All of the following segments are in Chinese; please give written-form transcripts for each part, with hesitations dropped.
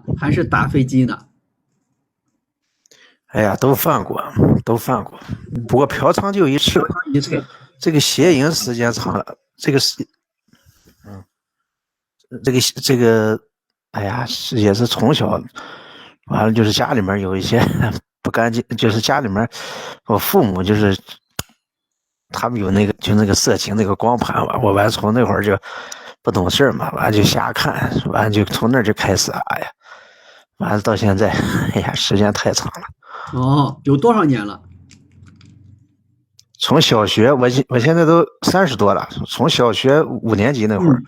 呢，还是打飞机呢？哎呀，都犯过，都犯过。不过嫖娼就一次，一次。这个邪淫时间长了，这个是，这个，哎呀，也是从小，完了就是家里面有一些不干净，就是家里面我父母就是他们有那个就那个色情那个光盘吧，我完从那会儿就不懂事嘛，完就瞎看，完就从那儿就开始，哎呀，完了到现在，哎呀，时间太长了。哦，有多少年了？从小学，我现在都30多了，从小学5年级那会儿，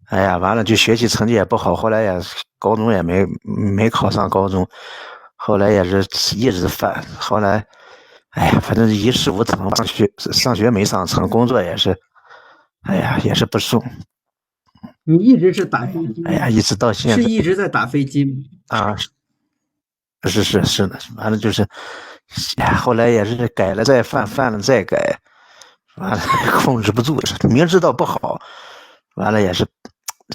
哎呀，完了就学习成绩也不好，后来也高中也没考上高中，后来也是一直犯，后来，哎呀，反正一事无成，上学没上成，工作也是，哎呀，也是不顺，你一直是打飞机哎呀，吗？一直到现是在一直在打飞机吗？啊，是的，完了就是，哎，后来也是改了再犯，犯了再改，完了控制不住，明知道不好，完了也是，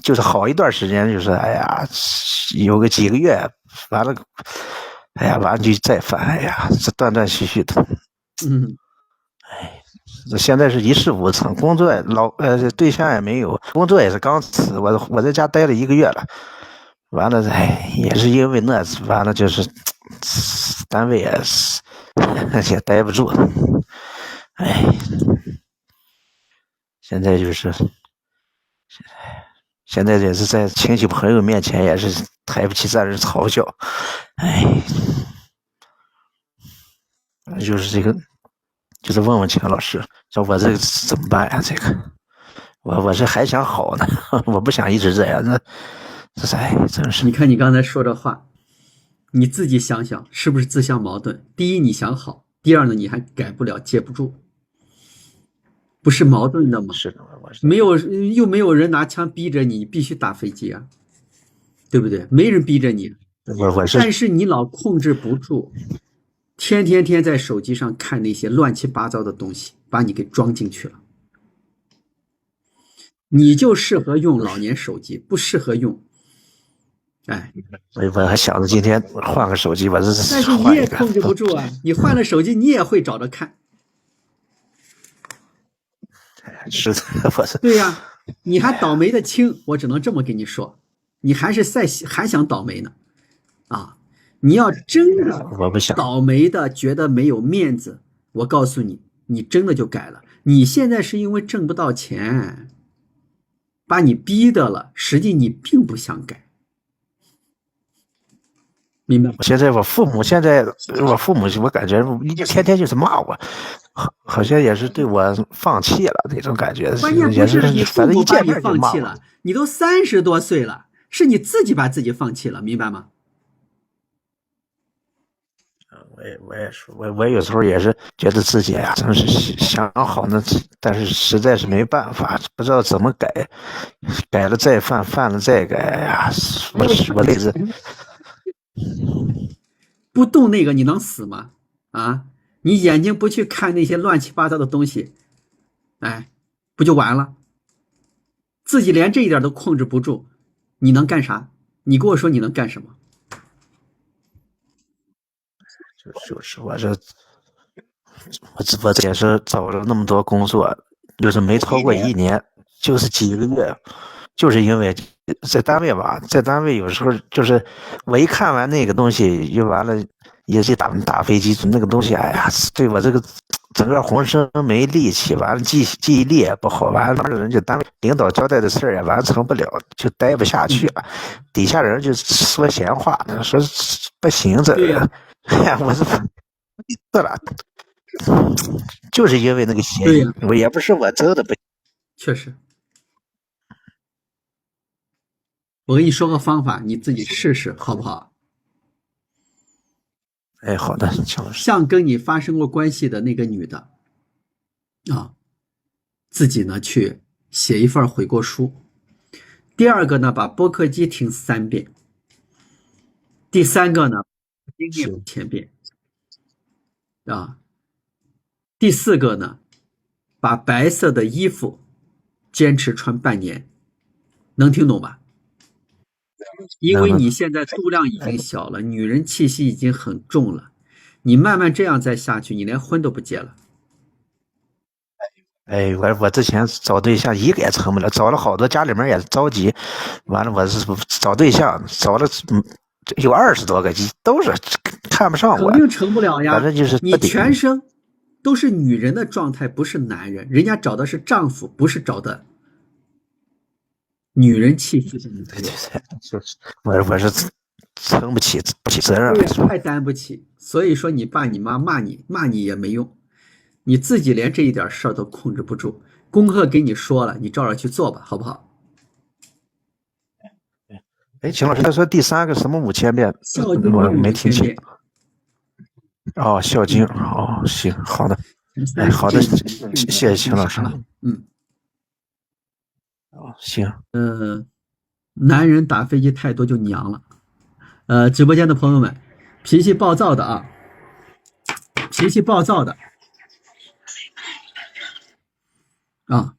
就是好一段时间，就是哎呀，有个几个月，完了，哎呀，完了就再犯，哎呀，这断断续续的，嗯，现在是一事无成，工作对象也没有，工作也是刚辞，我在家待了1个月了，完了，哎，也是因为那，完了就是单位也是也待不住，哎，现在就是现在也是在亲戚朋友面前也是抬不起让人嘲笑，哎，就是这个，就是问问钱老师，说我这个怎么办呀？这个，我是还想好呢，我不想一直这样，这是哎，真是。你看你刚才说这话，你自己想想是不是自相矛盾？第一，你想好；第二呢，你还改不了，接不住，不是矛盾的吗？是的，我是没有，又没有人拿枪逼着你，必须打飞机啊，对不对？没人逼着你，我是但是你老控制不住，天在手机上看那些乱七八糟的东西，把你给装进去了。你就适合用老年手机，不适合用。哎，我还想着今天换个手机，我这但是你换一个。也控制不住啊！你换了手机，你也会找着看。是的，我是。对呀，你还倒霉的轻，我只能这么跟你说，你还想倒霉呢啊！你要真的我不想。倒霉的觉得没有面子，我告诉你，你真的就改了。你现在是因为挣不到钱，把你逼的了，实际你并不想改，明白吗？现在我父母我感觉天天就是骂我，好像也是对我放弃了那种感觉，关键不也是是你父反正一见母把你面就骂我。放弃了，你都30多岁了，是你自己把自己放弃了，明白吗？我也说，我有时候也是觉得自己呀，真是想好呢，但是实在是没办法，不知道怎么改，改了再犯，犯了再改，哎呀，我累子。不动那个你能死吗？啊，你眼睛不去看那些乱七八糟的东西，哎，不就完了？自己连这一点都控制不住，你能干啥？你跟我说你能干什么？就是我也是找了那么多工作，就是没超过1年，就是几个月，就是因为在单位吧，在单位有时候就是我一看完那个东西就完了，也是打飞机那个东西，哎呀，对我这个整个浑身没力气，完了记忆力也不好，完了人家单位领导交代的事儿也完成不了，就待不下去了，底下人就说闲话，说不行这个，哎呀，我是这了。就是因为那个谐音，对呀，我也不是我真的不。确实。我跟你说个方法，你自己试试好不好？哎，好的，请老师。像跟你发生过关系的那个女的啊，自己呢去写一份悔过书。第二个呢，把播客机听3遍。第三个呢，经念是5000遍啊。第四个呢，把白色的衣服坚持穿半年，能听懂吧？因为你现在度量已经小了，女人气息已经很重了，你慢慢这样再下去，你连婚都不结了。哎，我之前找对象一个也成不了，找了好多，家里面也着急，完了我是找对象找了有20多个，都是看不上我，肯定成不了呀。反正就是你全生都是女人的状态，不是男人，人家找的是丈夫，不是找的女人气息。对，就是我是撑不起责任了，太担不起。所以说你爸你妈骂你也没用，你自己连这一点事儿都控制不住。功课给你说了，你照着去做吧，好不好？哎，秦老师，他说第3个什么5000遍？我没听清。哦，孝经。哦，行，好的。哎，好的，谢谢秦老师。哦，行。男人打飞机太多就娘了。直播间的朋友们，脾气暴躁的啊，脾气暴躁的啊，